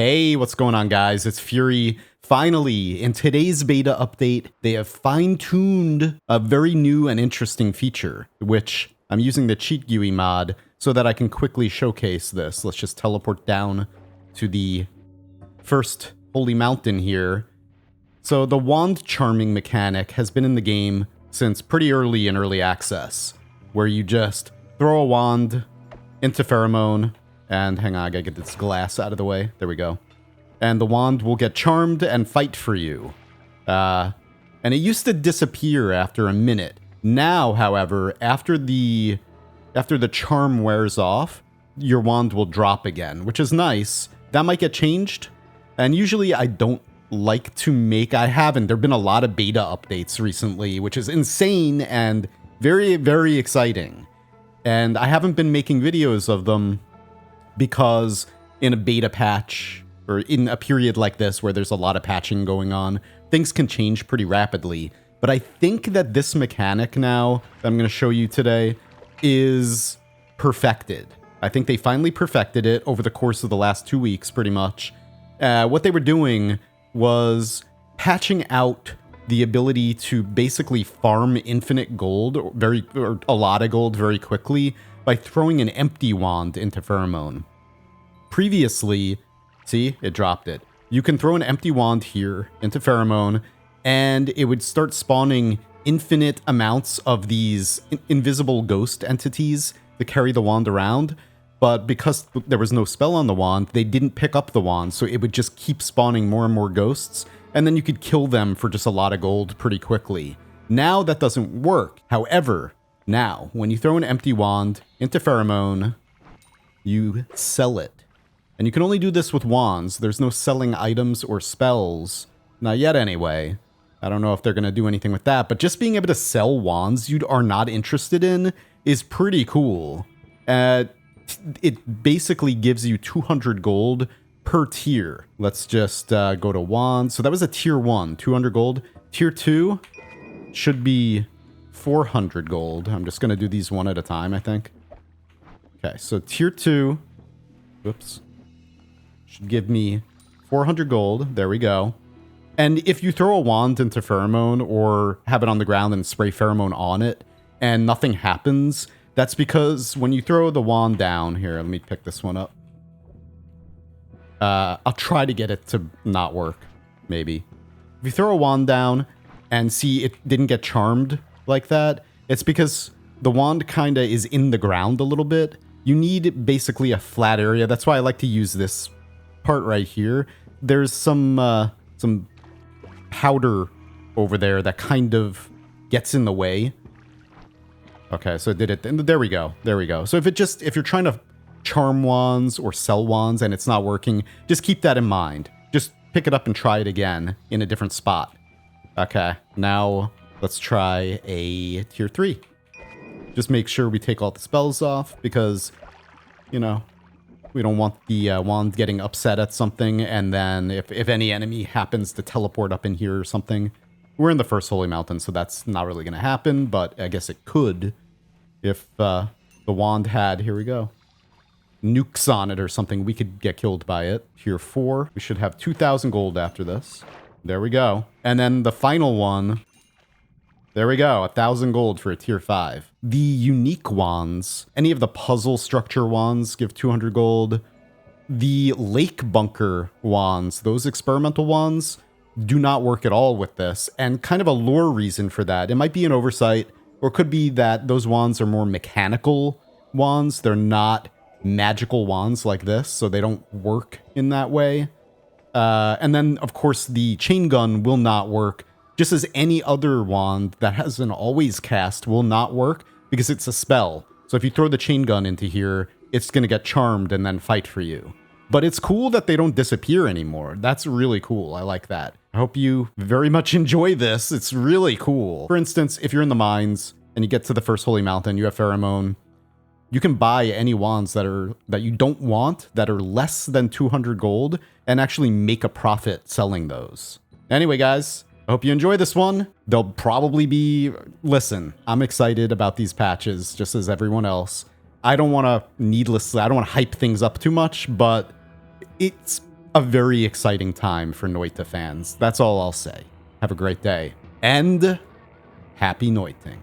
Hey, what's going on, guys? It's Fury. Finally, in today's beta update, they have fine-tuned a very new and interesting feature, which I'm using the Cheat GUI mod so that I can quickly showcase this. Let's just teleport down to the first holy mountain here. So the wand charming mechanic has been in the game since pretty early in early access, where you just throw a wand into Pheromone, and hang on, I gotta get this glass out of the way. There we go. And the wand will get charmed and fight for you. And it used to disappear after a minute. Now, however, after the charm wears off, your wand will drop again, which is nice. That might get changed. And usually I don't like to make... I haven't. There have been a lot of beta updates recently, which is insane and very, very exciting. And I haven't been making videos of them because in a beta patch, or in a period like this where there's a lot of patching going on, things can change pretty rapidly. But I think that this mechanic now that I'm going to show you today is perfected. I think they finally perfected it over the course of the last 2 weeks, pretty much. What they were doing was patching out the ability to basically farm infinite gold, or a lot of gold very quickly, by throwing an empty wand into Pheromone. Previously, see, it dropped it. You can throw an empty wand here into Pheromone, and it would start spawning infinite amounts of these invisible ghost entities that carry the wand around. But because there was no spell on the wand, they didn't pick up the wand, so it would just keep spawning more and more ghosts, and then you could kill them for just a lot of gold pretty quickly. Now that doesn't work. However, now, when you throw an empty wand into Pheromone, you sell it. And you can only do this with wands. There's no selling items or spells. Not yet, anyway. I don't know if they're going to do anything with that, but just being able to sell wands you are not interested in is pretty cool. It basically gives you 200 gold per tier. Let's just go to wands. So that was a tier 1, 200 gold. Tier 2 should be 400 gold. I'm just going to do these one at a time, I think. Okay, so tier 2, whoops, should give me 400 gold. There we go. And if you throw a wand into Pheromone or have it on the ground and spray Pheromone on it and nothing happens, that's because when you throw the wand down, here, let me pick this one up. I'll try to get it to not work, maybe. If you throw a wand down and see it didn't get charmed like that, it's because the wand kind of is in the ground a little bit. You need basically a flat area. That's why I like to use this part right here. There's some powder over there that kind of gets in the way. Okay, so it did it. There we go. There we go. So if you're trying to charm wands or sell wands and it's not working, just keep that in mind. Just pick it up and try it again in a different spot. Okay, now let's try a tier 3. Just make sure we take all the spells off because, you know, we don't want the wand getting upset at something, and then if any enemy happens to teleport up in here or something. We're in the first holy mountain, so that's not really going to happen, but I guess it could if the wand had, here we go, nukes on it or something. We could get killed by it. Tier 4, we should have 2,000 gold after this. There we go. And then the final one, there we go, 1,000 gold for a tier 5. The unique wands, any of the puzzle structure wands give 200 gold. The lake bunker wands, those experimental wands, do not work at all with this. And kind of a lore reason for that. It might be an oversight, or it could be that those wands are more mechanical wands. They're not magical wands like this, so they don't work in that way. And then, of course, the chain gun will not work, just as any other wand that has an always cast will not work because it's a spell. So if you throw the chain gun into here, it's going to get charmed and then fight for you. But it's cool that they don't disappear anymore. That's really cool. I like that. I hope you very much enjoy this. It's really cool. For instance, if you're in the mines and you get to the first holy mountain, you have Pheromone, you can buy any wands that you don't want that are less than 200 gold and actually make a profit selling those. Anyway, guys, I hope you enjoy this one. They'll probably be... Listen, I'm excited about these patches, just as everyone else. I don't want to hype things up too much, but it's a very exciting time for Noita fans. That's all I'll say. Have a great day. And happy noiting.